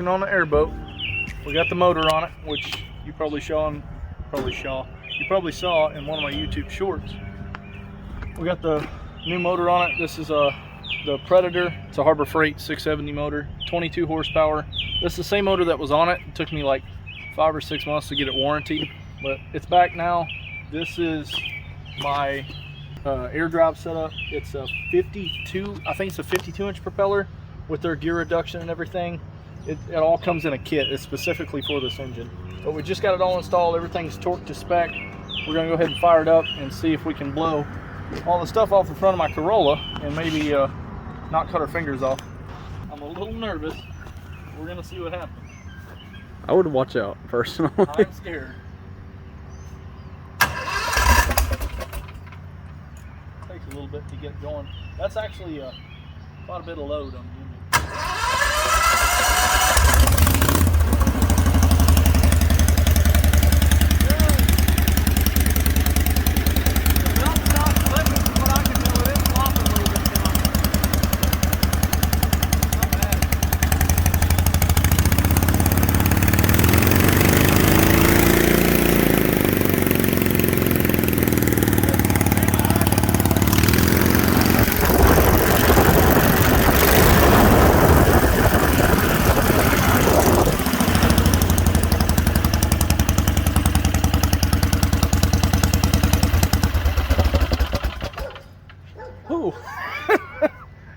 running on the Airboat. We got the motor on it, which you probably saw in one of my YouTube shorts. We got the new motor on it. This is the Predator. It's a Harbor Freight 670 motor, 22 horsepower. This is the same motor that was on it. It took me like 5 or 6 months to get it warranted, but it's back now. This is my air drive setup. It's a 52, I think it's a 52-inch propeller with their gear reduction and everything. It all comes in a kit. It's specifically for this engine. But we just got it all installed. Everything's torqued to spec. We're gonna go ahead and fire it up and see if we can blow all the stuff off the front of my Corolla and maybe not cut our fingers off. I'm a little nervous. We're gonna see what happens. I would watch out personally. I'm scared. Takes a little bit to get going. That's actually quite a bit of load on the engine.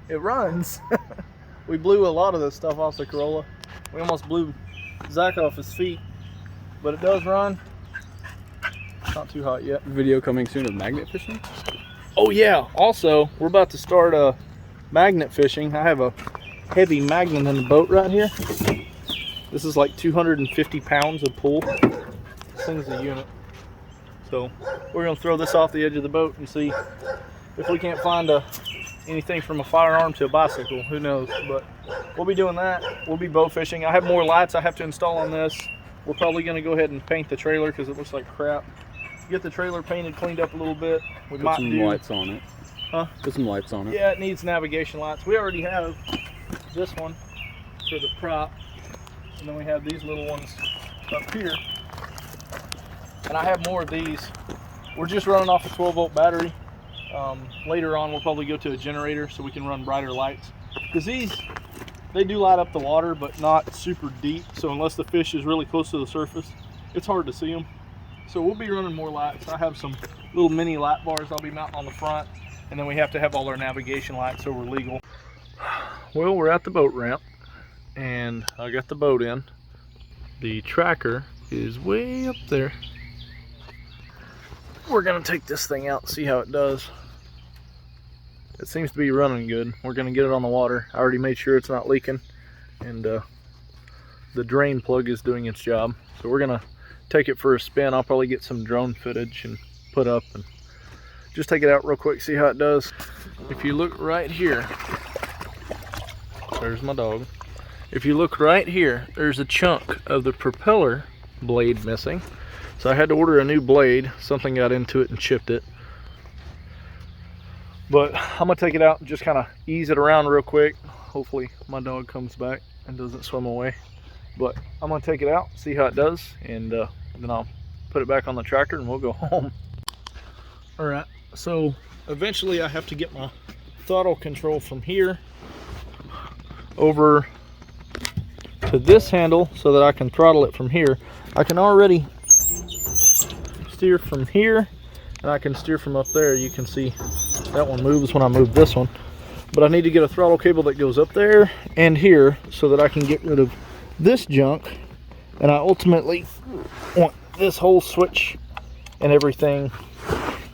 It runs. We blew a lot of this stuff off the Corolla. We almost blew Zach off his feet, but it does run. It's not too hot yet. Video coming soon of magnet fishing? Oh yeah, also we're about to start magnet fishing. I have a heavy magnet in the boat right here. This is like 250 pounds of pull. This thing's a unit. So we're gonna throw this off the edge of the boat and see if we can't find anything from a firearm to a bicycle. Who knows? But we'll be doing that. We'll be bow fishing. I have more lights I have to install on this. We're probably going to go ahead and paint the trailer because it looks like crap. Get the trailer painted, cleaned up a little bit. We Put some lights on it. Huh? Put some lights on it. Yeah, it needs navigation lights. We already have this one for the prop, and then we have these little ones up here. And I have more of these. We're just running off a 12-volt battery. Later on we'll probably go to a generator so we can run brighter lights, because they do light up the water but not super deep, so unless the fish is really close to the surface it's hard to see them. So we'll be running more lights. I have some little mini light bars I'll be mounting on the front, and then we have to have all our navigation lights so we're legal. Well, we're at the boat ramp and I got the boat in. The tracker is way up there. We're gonna take this thing out and see how it does. It seems to be running good. We're gonna get it on the water. I already made sure it's not leaking, and the drain plug is doing its job. So we're gonna take it for a spin. I'll probably get some drone footage and put up and just take it out real quick, see how it does. If you look right here, there's my dog. If you look right here, there's a chunk of the propeller blade missing. So I had to order a new blade. Something got into it and chipped it. But I'm gonna take it out and just kind of ease it around real quick. Hopefully my dog comes back and doesn't swim away. But I'm gonna take it out, see how it does, and then I'll put it back on the tractor and we'll go home. All right, so eventually I have to get my throttle control from here over to this handle so that I can throttle it from here. I can already steer from here, and I can steer from up there. You can see that one moves when I move this one, but I need to get a throttle cable that goes up there and here so that I can get rid of this junk, and I ultimately want this whole switch and everything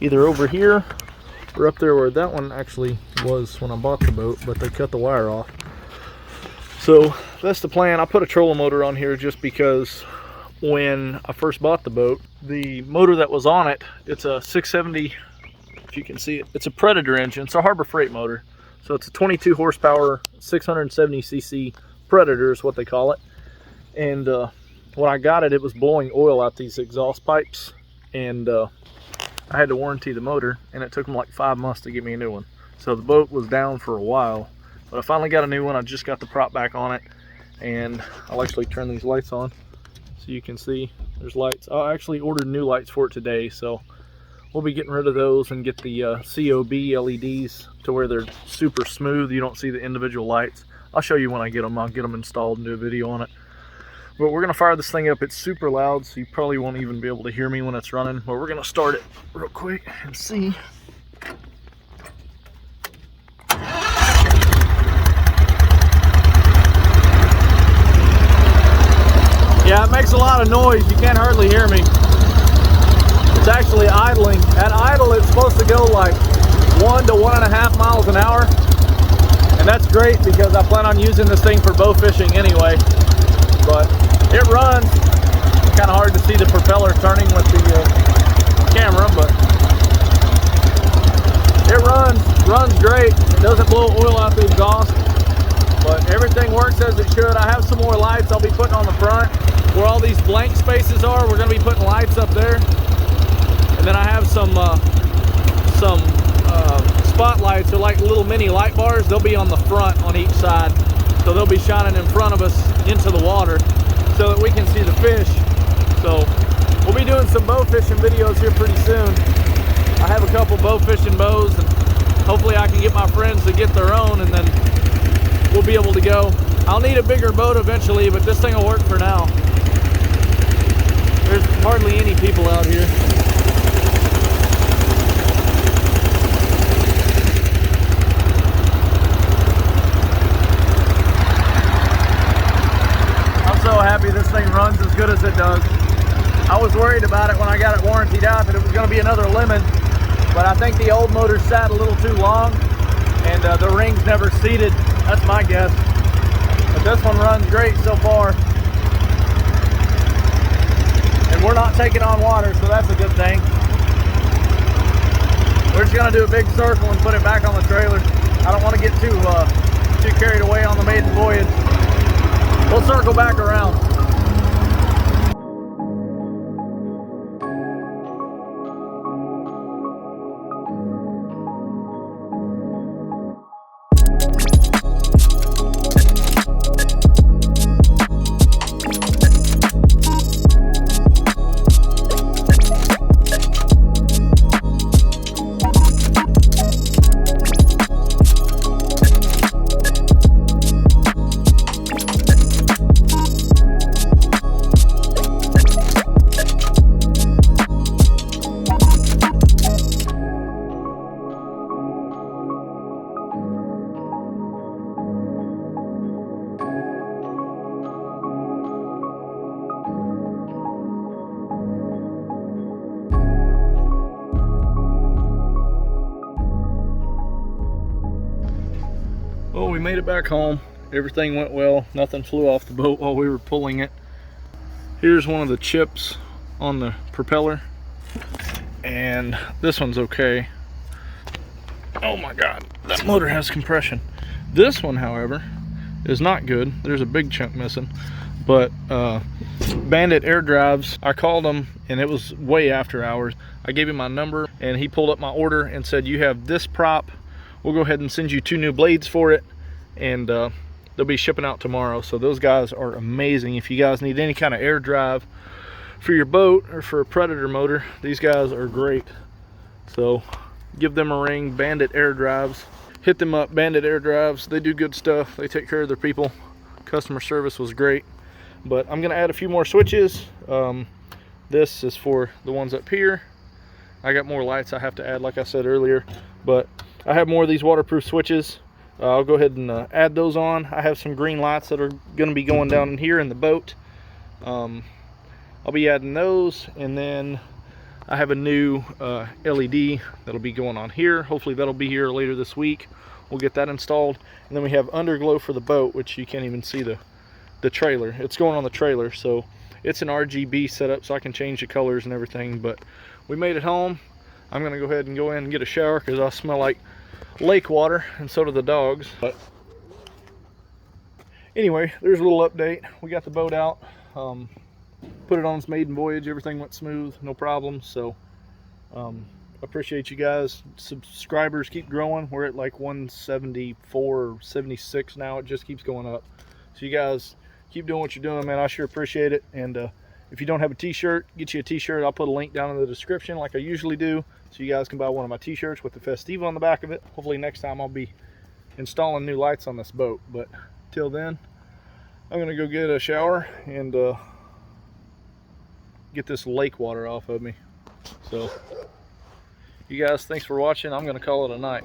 either over here or up there where that one actually was when I bought the boat, but they cut the wire off. So that's the plan. I put a trolling motor on here just because when I first bought the boat, the motor that was on it, it's a 670, if you can see it, it's a Predator engine. It's a Harbor Freight motor. So it's a 22 horsepower, 670cc Predator is what they call it. And when I got it, it was blowing oil out these exhaust pipes. And I had to warranty the motor, and it took them like 5 months to get me a new one. So the boat was down for a while. But I finally got a new one. I just got the prop back on it. and I'll actually turn these lights on so you can see there's lights. I actually ordered new lights for it today, so we'll be getting rid of those and get the COB LEDs to where they're super smooth. You don't see the individual lights. I'll show you when I get them. I'll get them installed and do a video on it. But we're gonna fire this thing up. It's super loud, so you probably won't even be able to hear me when it's running. But we're gonna start it real quick and see. Yeah, it makes a lot of noise. You can't hardly hear me. It's actually idling. At idle, it's supposed to go like 1 to 1.5 miles an hour. And that's great because I plan on using this thing for bow fishing anyway. But it runs. Kind of hard to see the propeller turning with the camera, but it runs great. It doesn't blow oil out the exhaust, but everything works as it should. I have some more lights I'll be putting on the front. Where all these blank spaces are, we're going to be putting lights up there. And then I have some spotlights, or like little mini light bars. They'll be on the front on each side. So they'll be shining in front of us into the water so that we can see the fish. So we'll be doing some bow fishing videos here pretty soon. I have a couple bow fishing bows, and hopefully I can get my friends to get their own, and then we'll be able to go. I'll need a bigger boat eventually, but this thing will work for now. There's hardly any people out here. I'm so happy this thing runs as good as it does. I was worried about it when I got it warrantied out that it was going to be another lemon, but I think the old motor sat a little too long and the rings never seated. That's my guess. But this one runs great so far. And we're not taking on water, so that's a good thing. We're just gonna do a big circle and put it back on the trailer. I don't want to get too carried away on the maiden voyage. We'll circle back around. Well, we made it back home. Everything went well. Nothing flew off the boat while we were pulling it. Here's one of the chips on the propeller, and this one's okay. Oh my God, that motor has compression. This one, however, is not good. There's a big chunk missing. But Bandit Air Drives, I called him, and it was way after hours. I gave him my number, and he pulled up my order and said, you have this prop. We'll go ahead and send you 2 new blades for it, and they'll be shipping out tomorrow. So those guys are amazing. If you guys need any kind of air drive for your boat or for a Predator motor, these guys are great. So give them a ring, Bandit Air Drives. Hit them up, Bandit Air Drives. They do good stuff. They take care of their people. Customer service was great. But I'm gonna add a few more switches. This is for the ones up here. I got more lights I have to add, like I said earlier, but I have more of these waterproof switches. I'll go ahead and add those on. I have some green lights that are going to be going down in here in the boat. I'll be adding those, and then I have a new LED that'll be going on here. Hopefully that'll be here later this week. We'll get that installed, and then we have underglow for the boat, which you can't even see the trailer. It's going on the trailer, so it's an RGB setup, so I can change the colors and everything. But we made it home. I'm gonna go ahead and go in and get a shower because I smell like lake water, and so do the dogs. But anyway, there's a little update. We got the boat out, put it on its maiden voyage. Everything went smooth, no problems. So appreciate you guys. Subscribers keep growing. We're at like 174 or 76 now. It just keeps going up. So you guys keep doing what you're doing, man. I sure appreciate it. And if you don't have a t-shirt, get you a t-shirt. I'll put a link down in the description like I usually do, so you guys can buy one of my t-shirts with the FESTIVA on the back of it. Hopefully next time I'll be installing new lights on this boat. But till then, I'm gonna go get a shower and get this lake water off of me. So you guys, thanks for watching. I'm gonna call it a night.